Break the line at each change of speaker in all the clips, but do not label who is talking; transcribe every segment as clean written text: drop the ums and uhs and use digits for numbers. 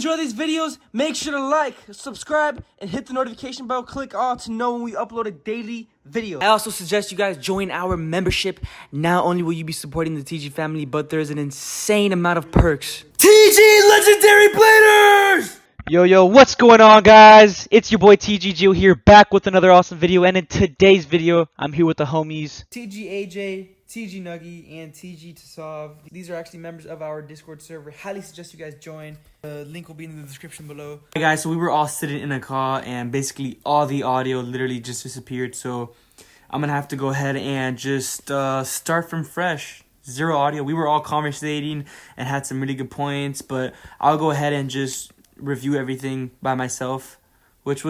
enjoy these videos, make sure to like, subscribe, and hit the notification bell. Click all to know when we upload a daily video. I also suggest you guys join our membership. Not only will you be supporting the TG family, but there's an insane amount of perks. TG Legendary Bladers!
Yo, what's going on, guys? It's your boy TG Gio here, back with another awesome video. And in today's video, I'm here with the homies
TG AJ, TG Nuggy, and TG Tasov. These are actually members of our Discord server. Highly suggest you guys join. The link will be in the description below. Hey guys, so we were all sitting in a car and basically all the audio literally just disappeared. So I'm gonna have to go ahead and just start from fresh. Zero audio. We were all conversating and had some really good points, but I'll go ahead and just review everything by myself, which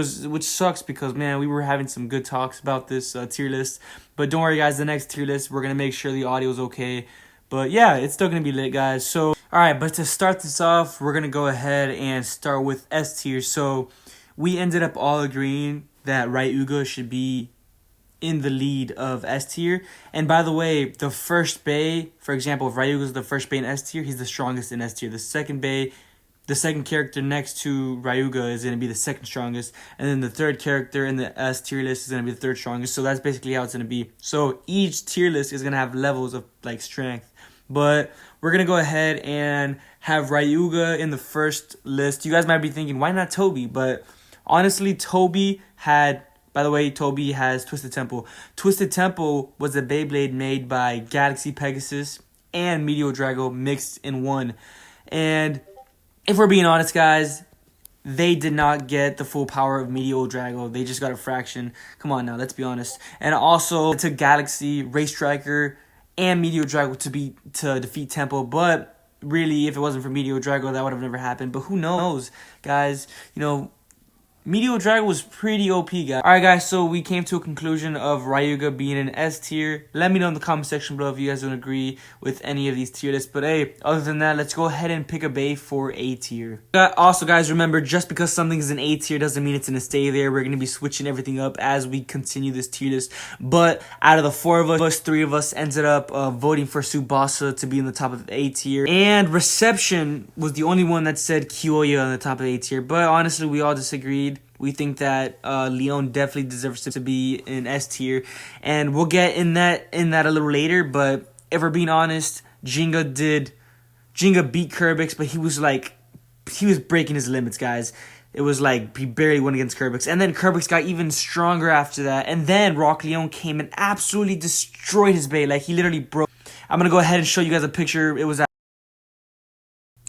sucks because, man, we were having some good talks about this tier list. But don't worry, guys, the next tier list, we're gonna make sure the audio is okay. But yeah, it's still gonna be lit, guys. So all right, but to start this off, we're gonna go ahead and start with S tier. So we ended up all agreeing that Ryuga should be in the lead of S tier. And by the way, the first Bay, for example, if Ryuga's the first Bay in S tier, he's the strongest in S tier. The second Bay, the second character next to Ryuga is going to be the second strongest. And then the third character in the S tier list is going to be the third strongest. So that's basically how it's going to be. So each tier list is going to have levels of like strength. But we're going to go ahead and have Ryuga in the first list. You guys might be thinking, why not Toby? But honestly, Toby had... By the way, Toby has Twisted Temple. Twisted Temple was a Beyblade made by Galaxy Pegasus and Meteor Drago mixed in one. And if we're being honest, guys, they did not get the full power of Meteor Drago. They just got a fraction. Come on now, let's be honest. And also, it took Galaxy, Race Striker, and Meteor Drago to defeat Temple. But really, if it wasn't for Meteor Drago, that would have never happened. But who knows, guys? You know, Meteor Dragon was pretty OP, guys. Alright, guys, so we came to a conclusion of Ryuga being an S tier. Let me know in the comment section below if you guys don't agree with any of these tier lists. But hey, other than that, let's go ahead and pick a Bay for A tier. Also, guys, remember, just because something is an A tier doesn't mean it's going to stay there. We're going to be switching everything up as we continue this tier list. But out of the four of us, three of us ended up voting for Tsubasa to be in the top of A tier. And Reception was the only one that said Kyoya on the top of A tier. But honestly, we all disagreed. We think that Leon definitely deserves to be in S tier, and we'll get in that a little later. But if we're being honest, Jinga beat Kerbix, but he was breaking his limits, guys. It was like he barely went against Kerbix, and then Kerbix got even stronger after that, and then Rock Leon came and absolutely destroyed his Bay. Like, he literally broke. I'm gonna go ahead and show you guys a picture. It was.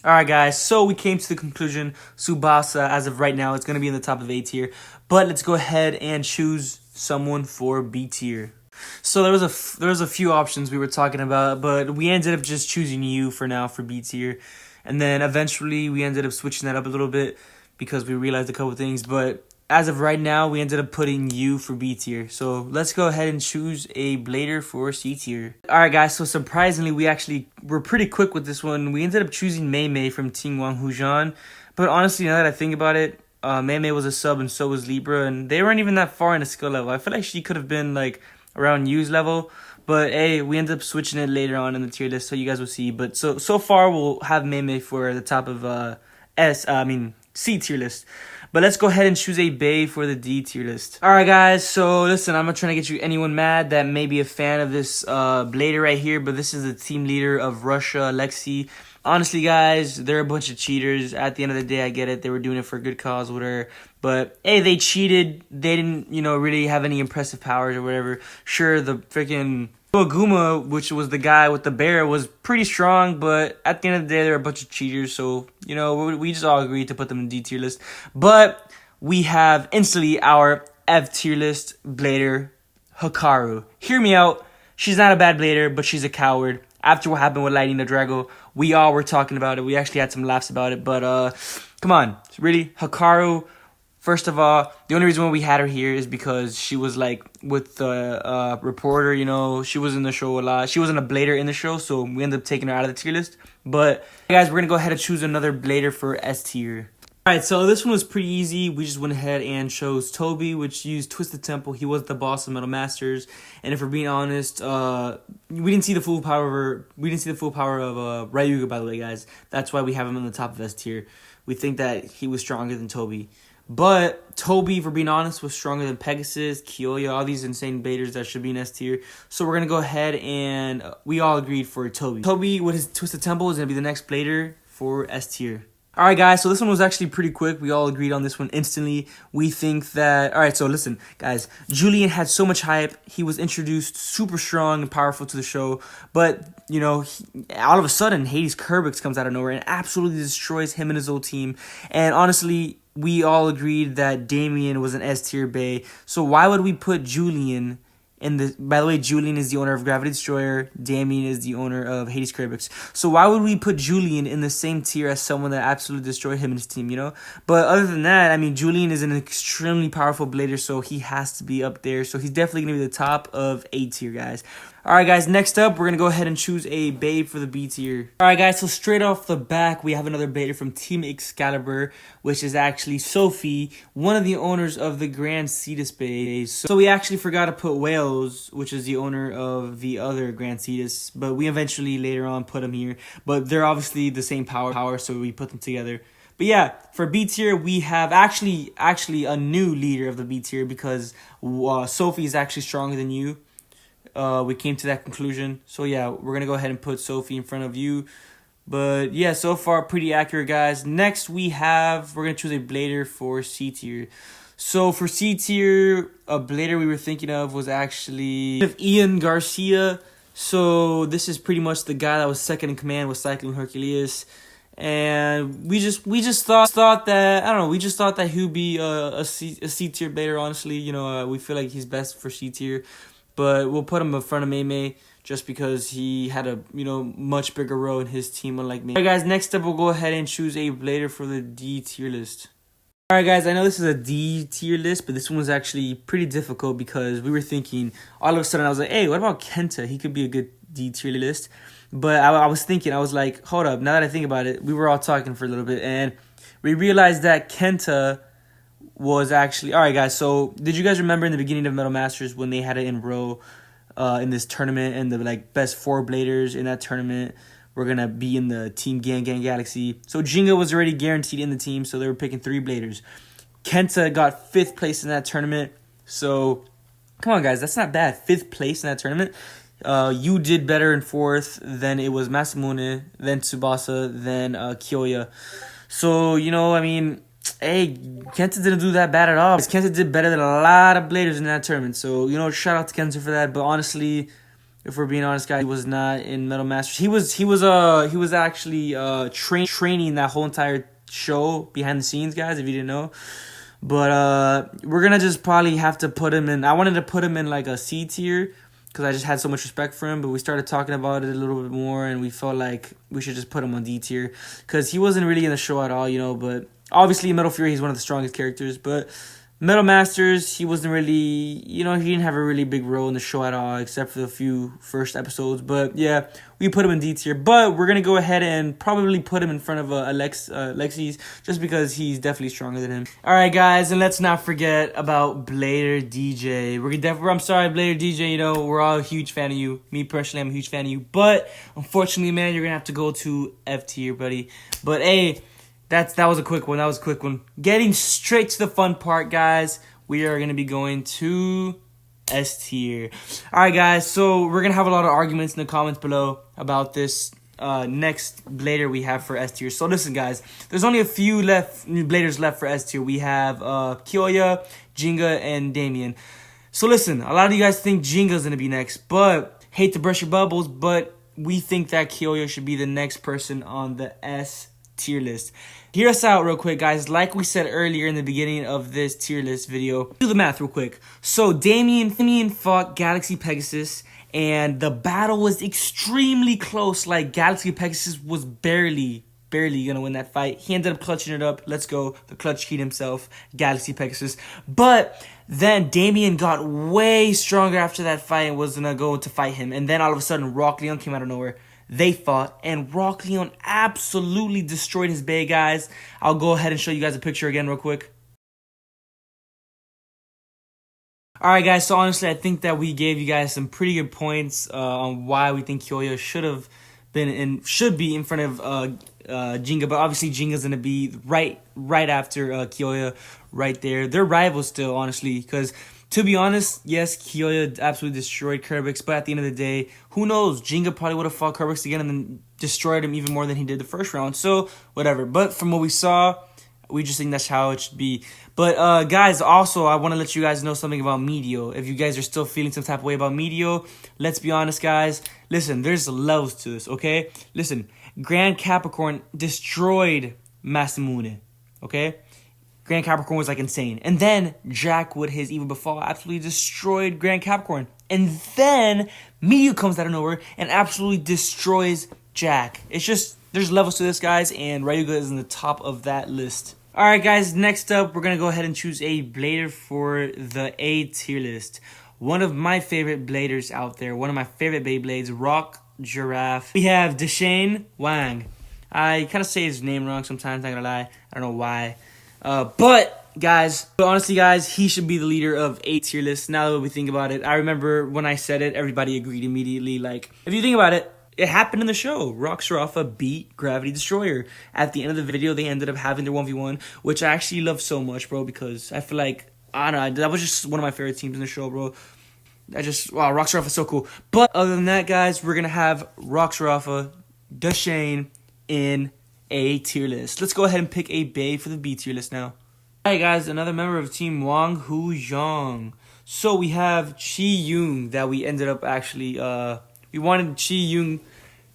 Alright, guys, so we came to the conclusion, Tsubasa, as of right now, is going to be in the top of A tier. But let's go ahead and choose someone for B tier. So there was a few options we were talking about, but we ended up just choosing you for now for B tier. And then eventually we ended up switching that up a little bit because we realized a couple things. But as of right now, we ended up putting you for B tier. So let's go ahead and choose a Blader for C tier. Alright, guys, so surprisingly, we're pretty quick with this one. We ended up choosing Mei Mei from Team Wang Hujan. But honestly, now that I think about it, Mei Mei was a sub and so was Libra. And they weren't even that far in the skill level. I feel like she could have been like around Yu's level. But hey, we ended up switching it later on in the tier list, so you guys will see. But so far, we'll have Mei Mei for the top of C tier list. But let's go ahead and choose a Bay for the D tier list. Alright, guys, so listen, I'm not trying to get anyone mad that may be a fan of this Blader right here, but this is the team leader of Russia, Alexei. Honestly, guys, they're a bunch of cheaters. At the end of the day, I get it. They were doing it for a good cause with her. But, hey, they cheated. They didn't, really have any impressive powers or whatever. Sure, the freaking Guma, which was the guy with the bear, was pretty strong, but at the end of the day, they're a bunch of cheaters, so, we just all agreed to put them in D tier list. But we have instantly our F tier list Blader, Hakaru. Hear me out. She's not a bad Blader, but she's a coward. After what happened with Lightning the Drago, we all were talking about it. We actually had some laughs about it, but come on. Really, Hakaru... First of all, the only reason why we had her here is because she was, like, with the reporter, she was in the show a lot. She wasn't a Blader in the show, so we ended up taking her out of the tier list. But, guys, we're going to go ahead and choose another Blader for S tier. Alright, so this one was pretty easy. We just went ahead and chose Toby, which used Twisted Temple. He was the boss of Metal Masters. And if we're being honest, we didn't see the full power of Ryuga, by the way, guys. That's why we have him in the top of S tier. we think that he was stronger than Toby. But Toby, if we're being honest, was stronger than Pegasus, Kyoya, all these insane bladers that should be in S tier. So we're going to go ahead and we all agreed for Toby. Toby with his Twisted Temple is going to be the next blader for S tier. Alright guys, so this one was actually pretty quick. We all agreed on this one instantly. We think that... Alright, so listen, guys. Julian had so much hype. He was introduced super strong and powerful to the show. But, you know, all of a sudden, Hades Kerbix comes out of nowhere and absolutely destroys him and his old team. And honestly, we all agreed that Damien was an S tier bae. So why would we put Julian... By the way, Julian is the owner of Gravity Destroyer. Damien is the owner of Hades Kerbix. So why would we put Julian in the same tier as someone that absolutely destroyed him and his team, you know? But other than that, I mean, Julian is an extremely powerful blader, so he has to be up there. So he's definitely going to be the top of A tier, guys. Alright guys, next up, we're going to go ahead and choose a babe for the B tier. Alright guys, so straight off the back, we have another blader from Team Excalibur, which is actually Sophie, one of the owners of the Grand Cetus bae. So we actually forgot to put Wales, which is the owner of the other Grand Cetus, but we eventually later on put him here. But they're obviously the same power, so we put them together. But yeah, for B tier, we have actually a new leader of the B tier because Sophie is actually stronger than you. We came to that conclusion. So yeah, we're going to go ahead and put Sophie in front of you. But yeah, so far pretty accurate, guys. Next we're going to choose a blader for C tier. So for C tier, a blader we were thinking of was actually Ian Garcia. So this is pretty much the guy that was second in command with Cyclone Hercules. And we just thought that, I don't know, we just thought that he would be a C tier blader, honestly. You know, we feel like he's best for C tier. But we'll put him in front of Mei just because he had a, you know, much bigger role in his team, unlike me. Alright guys, next up we'll go ahead and choose a blader for the D tier list. Alright guys, I know this is a D tier list, but this one was actually pretty difficult because we were thinking, all of a sudden I was like, hey, what about Kenta? He could be a good D tier list. But I was thinking, I was like, hold up, now that I think about it, we were all talking for a little bit, and we realized that Kenta was actually... Alright guys, so did you guys remember in the beginning of Metal Masters when they had it in row in this tournament, and the like best 4 bladers in that tournament were gonna be in the Team Gang Galaxy? So Jinga was already guaranteed in the team, so they were picking 3 bladers. Kenta got 5th place in that tournament, so come on guys, that's not bad. 5th place in that tournament. You did better in 4th, then it was Masamune, then Tsubasa, then Kyoya. So, you know, I mean... Hey, Kenta didn't do that bad at all. Kenta did better than a lot of bladers in that tournament. So, you know, shout out to Kenta for that. But honestly, if we're being honest, guys, he was not in Metal Masters. He was actually training that whole entire show behind the scenes, guys, if you didn't know. But we're going to just probably have to put him in... I wanted to put him in like a C tier because I just had so much respect for him. But we started talking about it a little bit more, and we felt like we should just put him on D tier because he wasn't really in the show at all, you know, but... Obviously, Metal Fury, he's one of the strongest characters, but Metal Masters, he wasn't really, you know, he didn't have a really big role in the show at all, except for the few first episodes. But yeah, we put him in D tier, but we're going to go ahead and probably put him in front of Alexis, just because he's definitely stronger than him. Alright, guys, and let's not forget about Blader DJ. I'm sorry, Blader DJ, you know, we're all a huge fan of you. Me, personally, I'm a huge fan of you, but unfortunately, man, you're going to have to go to F tier, buddy. But hey... That was a quick one. Getting straight to the fun part, guys. We are going to be going to S tier. Alright, guys. So, we're going to have a lot of arguments in the comments below about this next blader we have for S tier. So, listen, guys. There's only a few bladers left for S tier. We have Kyoya, Jinga, and Damien. So, listen. A lot of you guys think Jinga's going to be next. But, hate to burst your bubbles, but we think that Kyoya should be the next person on the S tier list. Hear us out real quick, guys. Like we said earlier in the beginning of this tier list video, do the math real quick. So Damien fought Galaxy Pegasus, and the battle was extremely close. Like, Galaxy Pegasus was barely gonna win that fight. He ended up clutching it up. Let's go, the clutch key himself, Galaxy Pegasus. But then Damien got way stronger after that fight and was gonna go to fight him. And then all of a sudden, Rock Leon came out of nowhere. They fought, and Rock Leon absolutely destroyed his bae, guys. I'll go ahead and show you guys a picture again real quick. Alright, guys, so honestly, I think that we gave you guys some pretty good points on why we think Kyoya should be in front of Jinga, but obviously Jinga's gonna be right after Kyoya, right there. They're rivals still, honestly, because to be honest, yes, Kyoya absolutely destroyed Kerbix, but at the end of the day, who knows? Jinga probably would have fought Kerbix again and then destroyed him even more than he did the first round. So whatever. But from what we saw, we just think that's how it should be. But guys, also I want to let you guys know something about Medio. If you guys are still feeling some type of way about Medio, let's be honest, guys. Listen, there's levels to this, okay? Listen, Grand Capricorn destroyed Masamune, okay? Grand Capricorn was like insane. And then Jack with his Evil Befall absolutely destroyed Grand Capricorn. And then Medio comes out of nowhere and absolutely destroys Jack. It's just, there's levels to this, guys, and Ryuga is in the top of that list. Alright, guys, next up, we're going to go ahead and choose a Blader for the A tier list. One of my favorite Bladers out there, one of my favorite Beyblades, Rock Giraffe. We have Deshane Wang. I kind of say his name wrong sometimes, not going to lie. I don't know why. But honestly, guys, he should be the leader of A tier list. Now that we think about it, I remember when I said it, everybody agreed immediately. Like, if you think about it, it happened in the show. Rock Sarafa beat Gravity Destroyer. At the end of the video, they ended up having their 1v1, which I actually love so much, bro, because I feel like, I don't know, that was just one of my favorite teams in the show, bro. Wow, Rock Sarafa is so cool. But other than that, guys, we're going to have Rock Sarafa, Deshane in A tier list. Let's go ahead and pick a Bay for the B tier list now. Alright, guys, another member of Team Wang Hu Zhang. So we have Chi Yung that we ended up actually, we wanted Chi Yung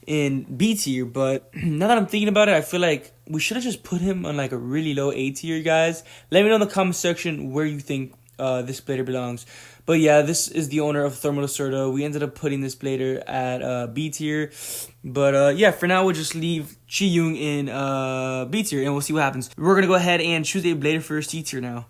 in B tier, but now that I'm thinking about it, I feel like we should have just put him on like a really low A tier, guys. Let me know in the comment section where you think this Blader belongs. But yeah, this is the owner of Thermal Lacerda. We ended up putting this Blader at B tier. But yeah, for now, we'll just leave Chi Yung in B tier, and we'll see what happens. We're going to go ahead and choose a Blader for C tier now.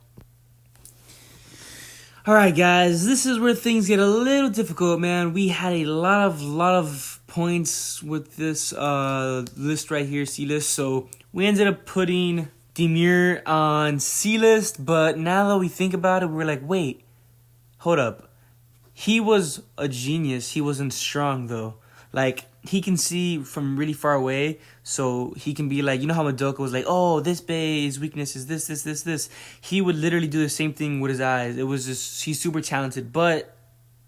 Alright, guys, this is where things get a little difficult, man. We had a lot of points with this list right here, C list. So we ended up putting Demure on C list, but now that we think about it, we're like, wait, hold up. He was a genius. He wasn't strong, though. Like, he can see from really far away, so he can be like, you know how Madoka was like, oh, this Bay's weakness is this. He would literally do the same thing with his eyes. It was just, he's super talented, but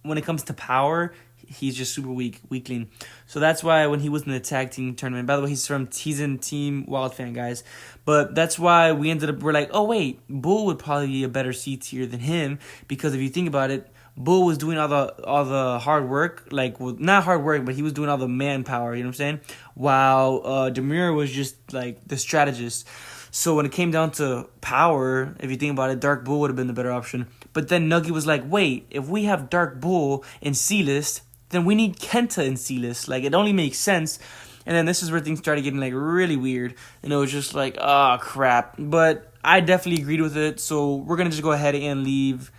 when it comes to power, he's just super weakling. So that's why when he was in the tag team tournament, by the way, he's in Team Wild Fan, guys. But that's why we're like, oh wait, Bull would probably be a better C tier than him, because if you think about it, Bull was doing all the hard work, like, well, not hard work, but he was doing all the manpower, you know what I'm saying? While Demure was just like the strategist. So when it came down to power, if you think about it, Dark Bull would have been the better option. But then Nuggy was like, wait, if we have Dark Bull in C-list, then we need Kenta in C-list. Like, it only makes sense. And then this is where things started getting, like, really weird. And it was just like, oh, crap. But I definitely agreed with it. So we're going to just go ahead and leave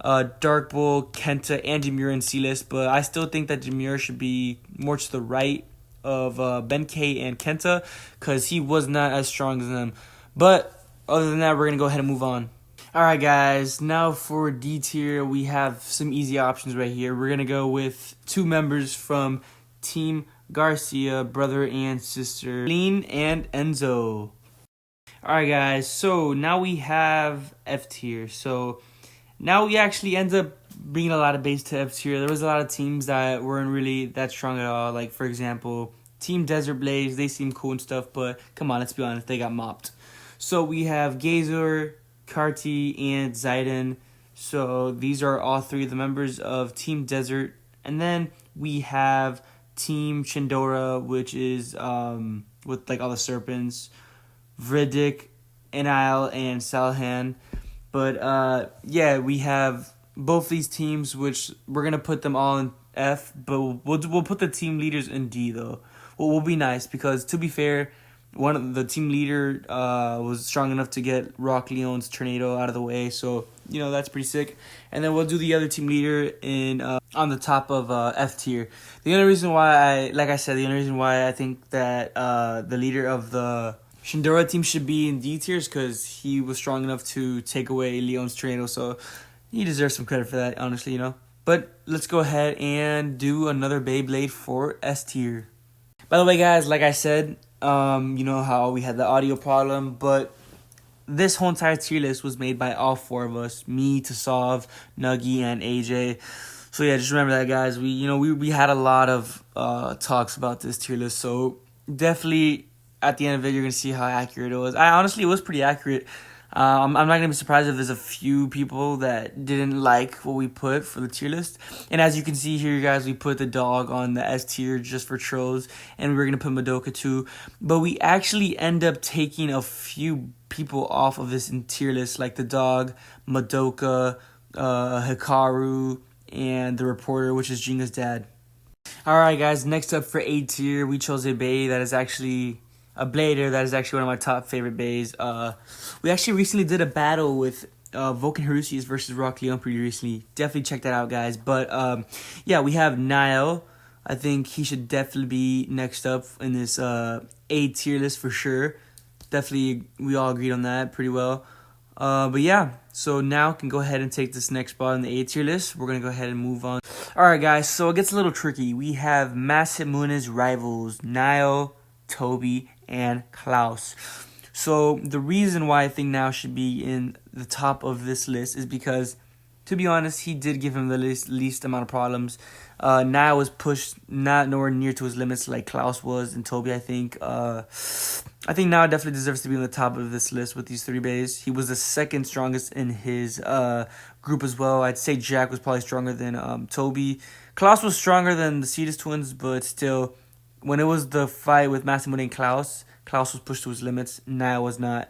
Dark Bull, Kenta, and Demure in C-list. But I still think that Demure should be more to the right of Benkei and Kenta, because he was not as strong as them. But other than that, we're going to go ahead and move on. Alright, guys, now for D tier, we have some easy options right here. We're going to go with two members from Team Garcia, brother and sister, Lean and Enzo. Alright, guys, so now we have F tier. So now we actually end up bringing a lot of base to F tier. There was a lot of teams that weren't really that strong at all. Like, for example, Team Desert Blaze, they seem cool and stuff, but come on, let's be honest, they got mopped. So we have Gazor, Karti, and Zaiden. So these are all three of the members of Team Desert. And then we have Team Chindora, which is with like all the serpents, Vridik, Enile, and Salhan. But yeah, we have both these teams, which we're gonna put them all in F, but we'll put the team leaders in D though. Well, we'll be nice, because to be fair, one of the team leader was strong enough to get Rock Leon's tornado out of the way, so you know that's pretty sick. And then we'll do the other team leader in on the top of F tier. The only reason why I think that the leader of the Shindora team should be in D tier is because he was strong enough to take away Leon's tornado, so he deserves some credit for that, honestly, you know. But let's go ahead and do another Beyblade for S tier. By the way, guys, like I said, You know how we had the audio problem, but this whole entire tier list was made by all four of us, me, Tassav, Nuggy, and AJ. So yeah, just remember that, guys. We had a lot of talks about this tier list, so definitely at the end of it, you're gonna see how accurate it was. Honestly, it was pretty accurate. I'm not gonna be surprised if there's a few people that didn't like what we put for the tier list. And as you can see here, guys, we put the dog on the S tier just for trolls, and we were gonna put Madoka too. But we actually end up taking a few people off of this tier list, like the dog, Madoka, Hakaru, and the reporter, which is Jinga's dad. Alright, guys, next up for A tier, we chose a bae that is actually a blader. That is actually one of my top favorite baes. We actually recently did a battle with Vulcan Harusius versus Rock Leon pretty recently. Definitely check that out, guys. But yeah, we have Niall. I think he should definitely be next up in this A tier list for sure. Definitely, we all agreed on that pretty well. But yeah, so now can go ahead and take this next spot in the A tier list. We're going to go ahead and move on. Alright, guys, so it gets a little tricky. We have Masamune's rivals, Niall, Toby, and Klaus. So the reason why I think Niall should be in the top of this list is because, to be honest, he did give him the least amount of problems. Niall was pushed not nowhere near to his limits like Klaus was, and Toby, I think. I think Niall definitely deserves to be on the top of this list with these three bays. He was the second strongest in his group as well. I'd say Jack was probably stronger than Toby. Klaus was stronger than the Cetus twins, but still, when it was the fight with Masamune and Klaus was pushed to his limits. Niall was not.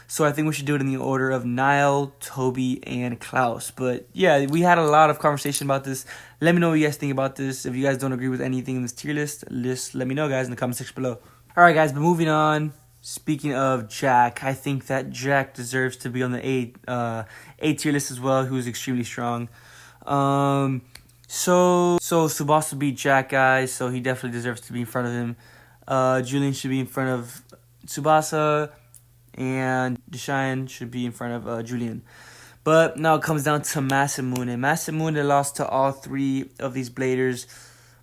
So I think we should do it in the order of Niall, Toby, and Klaus. But yeah, we had a lot of conversation about this. Let me know what you guys think about this. If you guys don't agree with anything in this tier list, let me know, guys, in the comment section below. Alright, guys, but moving on. Speaking of Jack, I think that Jack deserves to be on the A tier list as well, who's extremely strong. So Tsubasa beat Jack, guys, so he definitely deserves to be in front of him. Julian should be in front of Tsubasa, and Deshaun should be in front of Julian. But now it comes down to Masamune. Masamune lost to all three of these bladers.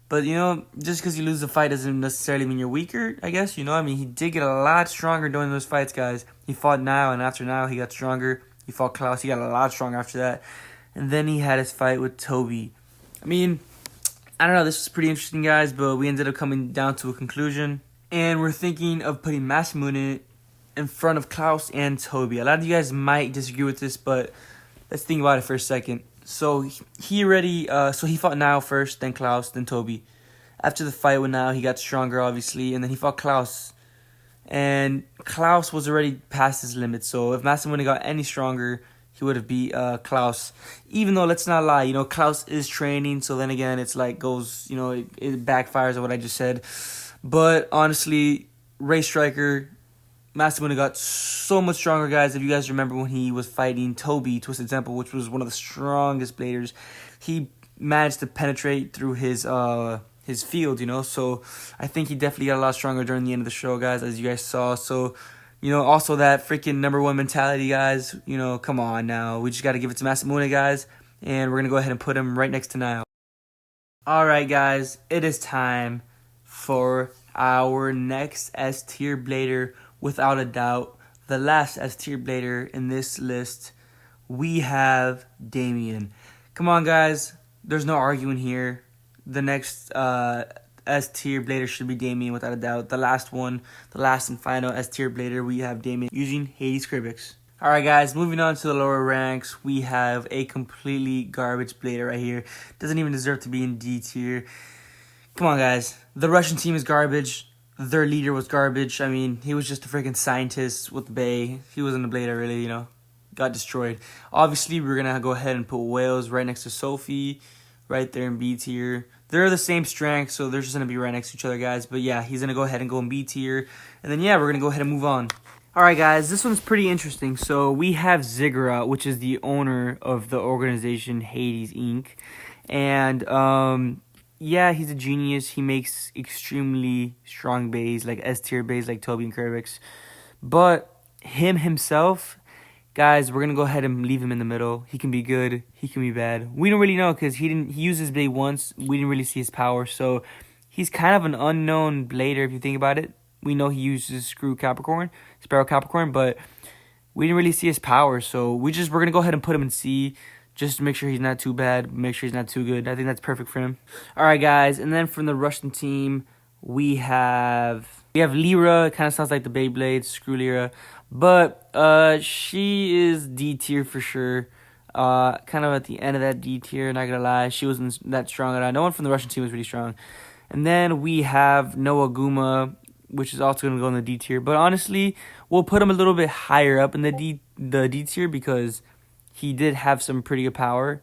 But, just because you lose the fight doesn't necessarily mean you're weaker, I guess. He did get a lot stronger during those fights, guys. He fought Niall, and after Niall, he got stronger. He fought Klaus, he got a lot stronger after that. And then he had his fight with Toby. I don't know, this was pretty interesting, guys, but we ended up coming down to a conclusion. And we're thinking of putting Masamune in front of Klaus and Toby. A lot of you guys might disagree with this, but let's think about it for a second. So he fought Niall first, then Klaus, then Toby. After the fight with Niall, he got stronger, obviously, and then he fought Klaus. And Klaus was already past his limit, so if Masamune got any stronger, he would have beat Klaus. Even though, let's not lie, Klaus is training, so then again, it's like goes, it backfires on what I just said. But honestly, Ray Striker, Masamune got so much stronger, guys. If you guys remember when he was fighting Toby, Twisted Temple, which was one of the strongest bladers, he managed to penetrate through his field, So I think he definitely got a lot stronger during the end of the show, guys, as you guys saw. So, also that freaking number one mentality, guys. Come on now. We just got to give it to Masamune, guys. And we're going to go ahead and put him right next to Niall. Alright, guys. It is time for our next S tier blader. Without a doubt, the last S tier blader in this list, we have Damien. Come on, guys. There's no arguing here. The next S tier blader should be Damien, without a doubt. The last and final S tier blader, we have Damien using Hades Kribix. Alright, guys, moving on to the lower ranks, we have a completely garbage blader right here. Doesn't even deserve to be in D tier. Come on, guys. The Russian team is garbage. Their leader was garbage. He was just a freaking scientist with the Bay. He wasn't a blader, really, Got destroyed. Obviously, we're going to go ahead and put Wales right next to Sophie, right there in B tier. They're the same strength, so they're just going to be right next to each other, guys. But yeah, he's going to go ahead and go in B tier. And then, yeah, we're going to go ahead and move on. Alright, guys, this one's pretty interesting. So we have Ziggura, which is the owner of the organization Hades Inc. And, yeah, he's a genius. He makes extremely strong bays, like S-tier bays like Toby and Kribix. But himself, guys, we're going to go ahead and leave him in the middle. He can be good. He can be bad. We don't really know because he used his blade once. We didn't really see his power. So he's kind of an unknown blader if you think about it. we know he uses Sparrow Capricorn, but we didn't really see his power, so we're gonna go ahead and put him in C, just to make sure he's not too bad, make sure he's not too good. I think that's perfect for him. All right, guys, and then from the Russian team, we have Lira. It kind of sounds like the Beyblade. Screw Lira, but she is D tier for sure. Kind of at the end of that D tier. Not gonna lie, she wasn't that strong at all. No one from the Russian team was really strong. And then we have Noah Guma, which is also gonna go in the D tier. But honestly, we'll put him a little bit higher up in the D tier because he did have some pretty good power.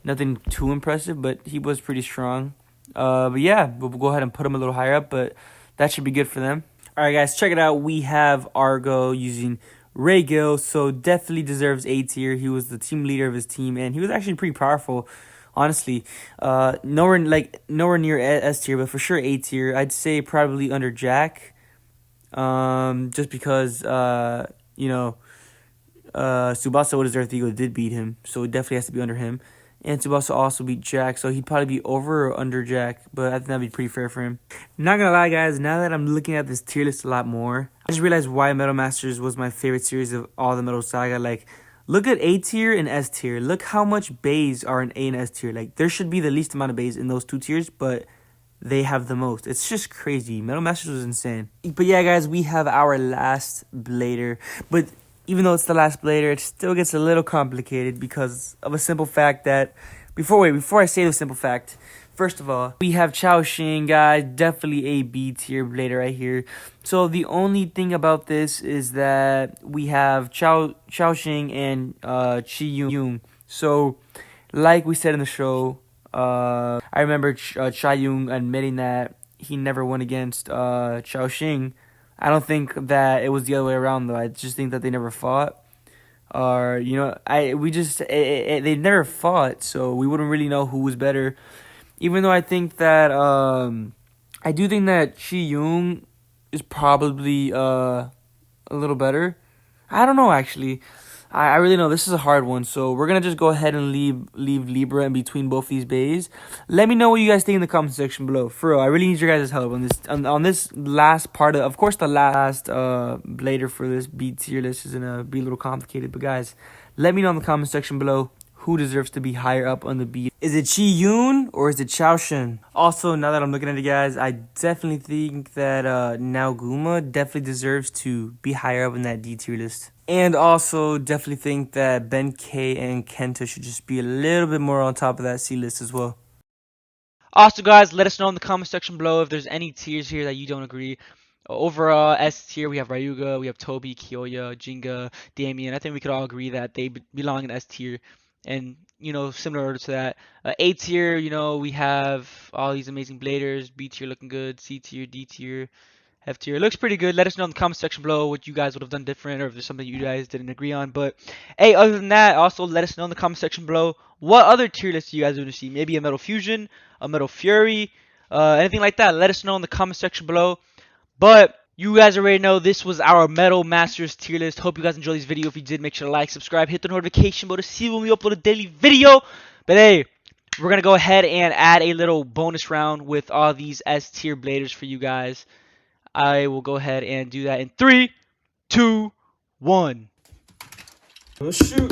Nothing too impressive, but he was pretty strong. But yeah, we'll go ahead and put him a little higher up, but that should be good for them. All right, guys, check it out. We have Argo using Ray Gill, so definitely deserves A tier. He was the team leader of his team, and he was actually pretty powerful, honestly. Nowhere near S tier, but for sure A tier. I'd say probably under Jack, just because Tsubasa with his Earth Eagle did beat him, so it definitely has to be under him. And Tsubasa also beat Jack, so he'd probably be over or under Jack, but I think that'd be pretty fair for him. Not gonna lie, guys, now that I'm looking at this tier list a lot more, I just realized why Metal Masters was my favorite series of all the Metal Saga. Like, look at A tier and S tier. Look how much bays are in A and S tier. Like, there should be the least amount of bays in those two tiers, but they have the most. It's just crazy. Metal Masters was insane. But yeah, guys, we have our last Blader, but even though it's the last Blader, it still gets a little complicated because of a simple fact that... Before I say the simple fact, first of all, we have Chao Xing, guys. Definitely a B tier Blader right here. So the only thing about this is that we have Chao Xing and Chi Yung. So, like we said in the show, I remember Cha Yung admitting that he never won against Chao Xing. I don't think that it was the other way around, though. I just think that they never fought. Or, they never fought, so we wouldn't really know who was better. Even though I think that, I do think that Chi Yung is probably a little better. I don't know, actually. I really know this is a hard one, so we're gonna just go ahead and leave Libra in between both these bays. Let me know what you guys think in the comment section below. For real, I really need your guys' help on this last part of course, the last Blader for this B tier list is gonna be a little complicated. But guys, let me know in the comment section below who deserves to be higher up on the B. Is it Chi Yun or is it Chao Xing? Also, now that I'm looking at it, guys, I definitely think that now Guma definitely deserves to be higher up in that D tier list. And also, definitely think that Ben K and Kenta should just be a little bit more on top of that C list as well.
Also, guys, let us know in the comment section below if there's any tiers here that you don't agree. Overall, S tier, we have Ryuga, we have Toby, Kyoya, Jinga, Damien. I think we could all agree that they belong in S tier. And, similar to that, A tier, we have all these amazing Bladers. B tier looking good. C tier, D tier, F tier. It looks pretty good. Let us know in the comment section below what you guys would have done different or if there's something you guys didn't agree on. But, hey, other than that, also let us know in the comment section below what other tier lists you guys want to see. Maybe a Metal Fusion, a Metal Fury, anything like that. Let us know in the comment section below. But you guys already know this was our Metal Masters tier list. Hope you guys enjoyed this video. If you did, make sure to like, subscribe, hit the notification bell to see when we upload a daily video. But hey, we're going to go ahead and add a little bonus round with all these S tier Bladers for you guys. I will go ahead and do that in 3, 2, 1.
Oh, shoot.